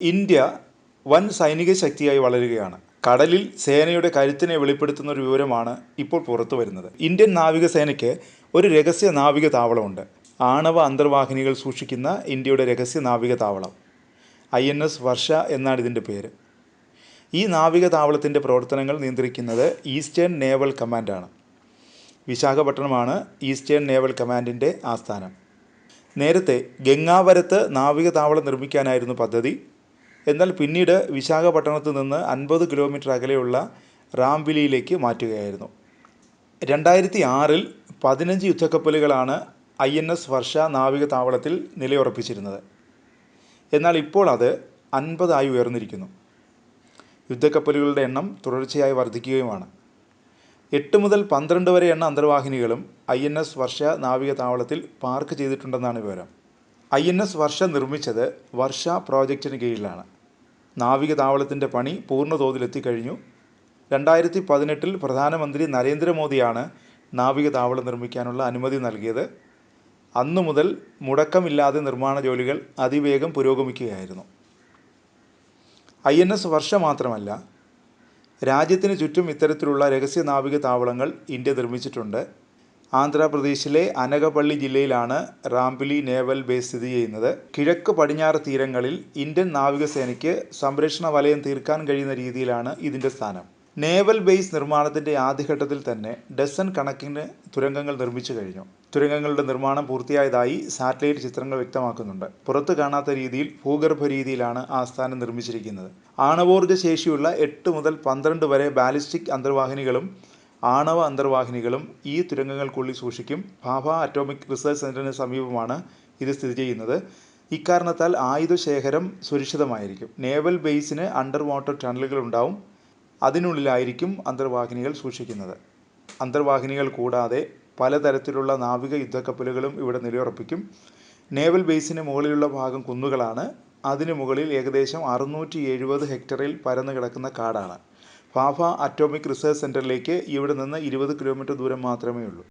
India വൻ സൈനിക ശക്തിയായി വളരുകയാണ്. കടലിൽ സേനയുടെ കരുത്തിനെ വെളിപ്പെടുത്തുന്ന ഒരു വിവരമാണ് ഇപ്പോൾ പുറത്തു വരുന്നത്. ഇന്ത്യൻ നാവികസേനയ്ക്ക് ഒരു രഹസ്യ നാവിക താവളമുണ്ട്. ആണവ അന്തർവാഹിനികൾ സൂക്ഷിക്കുന്ന ഇന്ത്യയുടെ രഹസ്യ നാവിക താവളം INS വർഷ എന്നാണ് ഇതിൻ്റെ പേര്. ഈ നാവിക താവളത്തിൻ്റെ പ്രവർത്തനങ്ങൾ നിയന്ത്രിക്കുന്നത് ഈസ്റ്റേൺ നേവൽ കമാൻഡാണ്. വിശാഖപട്ടണമാണ് ഈസ്റ്റേൺ നേവൽ കമാൻഡിൻ്റെ ആസ്ഥാനം. നേരത്തെ ഗംഗാവരത്ത് നാവിക താവളം നിർമ്മിക്കാനായിരുന്നു പദ്ധതി. എന്നാൽ പിന്നീട് വിശാഖപട്ടണത്ത് നിന്ന് 50 കിലോമീറ്റർ അകലെയുള്ള റാംബിലിയിലേക്ക് മാറ്റുകയായിരുന്നു. 2006-ൽ 15 യുദ്ധക്കപ്പലുകളാണ് INS വർഷ നാവിക താവളത്തിൽ നിലയുറപ്പിച്ചിരുന്നത്. എന്നാൽ ഇപ്പോൾ അത് 50 ഉയർന്നിരിക്കുന്നു. യുദ്ധക്കപ്പലുകളുടെ എണ്ണം തുടർച്ചയായി വർദ്ധിക്കുകയുമാണ്. 8 മുതൽ 12 വരെ എണ്ണ അന്തർവാഹിനികളും INS വർഷ നാവിക താവളത്തിൽ പാർക്ക് ചെയ്തിട്ടുണ്ടെന്നാണ് വിവരം. INS വർഷ നിർമ്മിച്ചത് വർഷ പ്രോജക്റ്റിന് കീഴിലാണ്. നാവിക താവളത്തിൻ്റെ പണി പൂർണ്ണതോതിലെത്തിക്കഴിഞ്ഞു. 2018-ൽ പ്രധാനമന്ത്രി നരേന്ദ്രമോദിയാണ് നാവിക താവളം നിർമ്മിക്കാനുള്ള അനുമതി നൽകിയത്. അന്നു മുതൽ മുടക്കമില്ലാതെ നിർമ്മാണ ജോലികൾ അതിവേഗം പുരോഗമിക്കുകയായിരുന്നു. INS വർഷ മാത്രമല്ല, രാജ്യത്തിന് ചുറ്റും ഇത്തരത്തിലുള്ള രഹസ്യ നാവിക താവളങ്ങൾ ഇന്ത്യ നിർമ്മിച്ചിട്ടുണ്ട്. ആന്ധ്രാപ്രദേശിലെ അനകപള്ളി ജില്ലയിലാണ് റാംബിലി നേവൽ ബേസ് സ്ഥിതി ചെയ്യുന്നത്. കിഴക്ക് പടിഞ്ഞാറ് തീരങ്ങളിൽ ഇന്ത്യൻ നാവികസേനയ്ക്ക് സംരക്ഷണ വലയം തീർക്കാൻ കഴിയുന്ന രീതിയിലാണ് ഇതിൻ്റെ സ്ഥാനം. നേവൽ ബേസ് നിർമ്മാണത്തിൻ്റെ ആദ്യഘട്ടത്തിൽ തന്നെ ഡസൻ കണക്കിന് തുരങ്കങ്ങൾ നിർമ്മിച്ചു കഴിഞ്ഞു. തുരങ്കങ്ങളുടെ നിർമ്മാണം പൂർത്തിയായതായി സാറ്റലൈറ്റ് ചിത്രങ്ങൾ വ്യക്തമാക്കുന്നുണ്ട്. പുറത്തു കാണാത്ത രീതിയിൽ ഭൂഗർഭ രീതിയിലാണ് ആസ്ഥാനം നിർമ്മിച്ചിരിക്കുന്നത്. ആണവോർജ്ജ ശേഷിയുള്ള 8 മുതൽ 12 വരെ ബാലിസ്റ്റിക് അന്തർവാഹിനികളും ആണവ അന്തർവാഹിനികളും ഈ തുരങ്കങ്ങൾക്കുള്ളിൽ സൂക്ഷിക്കും. ഭാഭ അറ്റോമിക് റിസർച്ച് സെൻറ്ററിന് സമീപമാണ് ഇത് സ്ഥിതി ചെയ്യുന്നത്. ഇക്കാരണത്താൽ ആയുധശേഖരം സുരക്ഷിതമായിരിക്കും. നേവൽ ബേസിന് അണ്ടർ വാട്ടർ ടണലുകൾ ഉണ്ടാവും. അതിനുള്ളിലായിരിക്കും അന്തർവാഹിനികൾ സൂക്ഷിക്കുന്നത്. അന്തർവാഹിനികൾ കൂടാതെ പലതരത്തിലുള്ള നാവിക യുദ്ധക്കപ്പലുകളും ഇവിടെ നിലയുറപ്പിക്കും. നേവൽ ബേസിന് മുകളിലുള്ള ഭാഗം കുന്നുകളാണ്. അതിനു മുകളിൽ ഏകദേശം 670 ഹെക്ടറിൽ പരന്നു കിടക്കുന്ന കാടാണ്. ഭാഭ അറ്റോമിക് റിസർച്ച് സെൻറ്ററിലേക്ക് ഇവിടെ നിന്ന് 20 കിലോമീറ്റർ ദൂരം മാത്രമേ ഉള്ളൂ.